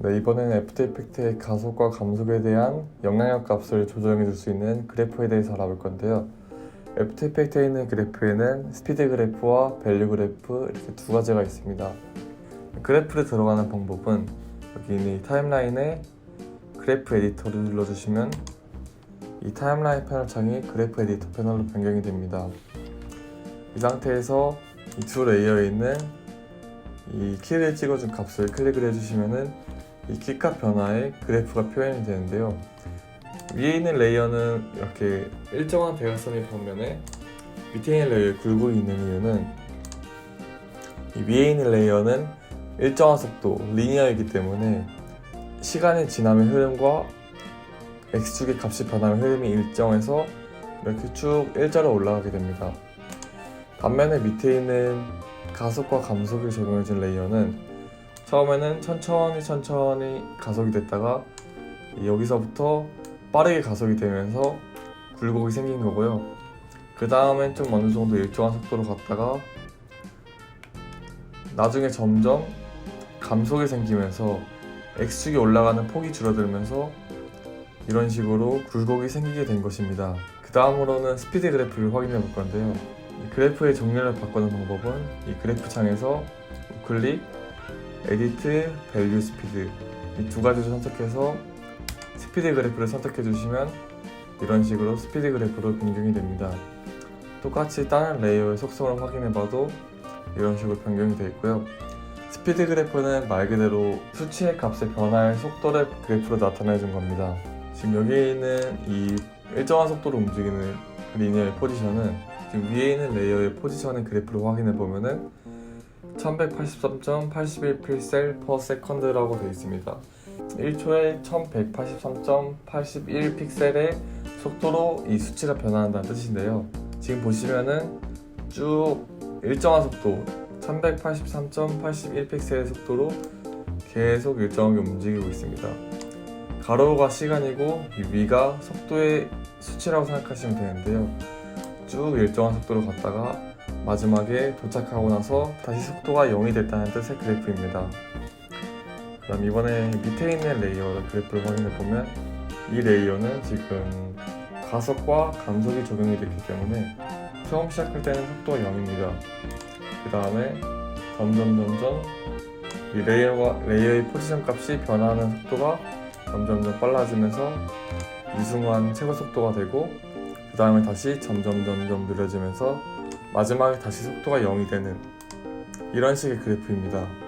네, 이번에는 애프터 이펙트의 가속과 감속에 대한 영향력 값을 조정해 줄 수 있는 그래프에 대해서 알아볼 건데요. 애프터 이펙트에 있는 그래프에는 스피드 그래프와 밸류 그래프 이렇게 두 가지가 있습니다. 그래프를 들어가는 방법은 여기 있는 이 타임라인에 그래프 에디터를 눌러주시면 이 타임라인 패널 창이 그래프 에디터 패널로 변경이 됩니다. 이 상태에서 이 두 레이어에 있는 이 키를 찍어준 값을 클릭을 해주시면은 이 키값 변화에 그래프가 표현이 되는데요. 위에 있는 레이어는 이렇게 일정한 대각선의 벽면에 밑에 있는 레이어에 굴곡이 있는 이유는 이 위에 있는 레이어는 일정한 속도, 리니어이기 때문에 시간이 지남의 흐름과 X축의 값이 변하는 흐름이 일정해서 이렇게 쭉 일자로 올라가게 됩니다. 반면에 밑에 있는 가속과 감속을 적용해준 레이어는 처음에는 천천히 가속이 됐다가 여기서부터 빠르게 가속이 되면서 굴곡이 생긴 거고요. 그 다음엔 좀 어느 정도 일정한 속도로 갔다가 나중에 점점 감속이 생기면서 X축이 올라가는 폭이 줄어들면서 이런 식으로 굴곡이 생기게 된 것입니다. 그 다음으로는 스피드 그래프를 확인해 볼 건데요. 이 그래프의 종류를 바꾸는 방법은 이 그래프 창에서 우클릭, 에디트, 밸류 스피드 이 두 가지를 선택해서 스피드 그래프를 선택해 주시면 이런 식으로 스피드 그래프로 변경이 됩니다. 똑같이 다른 레이어의 속성을 확인해 봐도 이런 식으로 변경이 되어 있고요. 스피드 그래프는 말 그대로 수치의 값의 변화의 속도를 그래프로 나타내 준 겁니다. 지금 여기에 있는 이 일정한 속도로 움직이는 리니어의 포지션은 지금 위에 있는 레이어의 포지션의 그래프로 확인해 보면은 1183.81픽셀 per second라고 되어 있습니다. 1초에 1183.81 픽셀의 속도로 이 수치가 변화한다는 뜻인데요. 지금 보시면은 쭉 일정한 속도 1183.81 픽셀의 속도로 계속 일정하게 움직이고 있습니다. 가로가 시간이고 이 위가 속도의 수치라고 생각하시면 되는데요. 쭉 일정한 속도로 갔다가 마지막에 도착하고 나서 다시 속도가 0이 됐다는 뜻의 그래프입니다. 그럼 이번에 밑에 있는 레이어 그래프를 확인해 보면 이 레이어는 지금 가속과 감속이 적용이 됐기 때문에 처음 시작할 때는 속도가 0입니다. 그 다음에 점점 이 레이어의 포지션 값이 변화하는 속도가 점점 빨라지면서 이 순간 최고 속도가 되고 그 다음에 다시 점점 느려지면서 마지막에 다시 속도가 0이 되는 이런 식의 그래프입니다.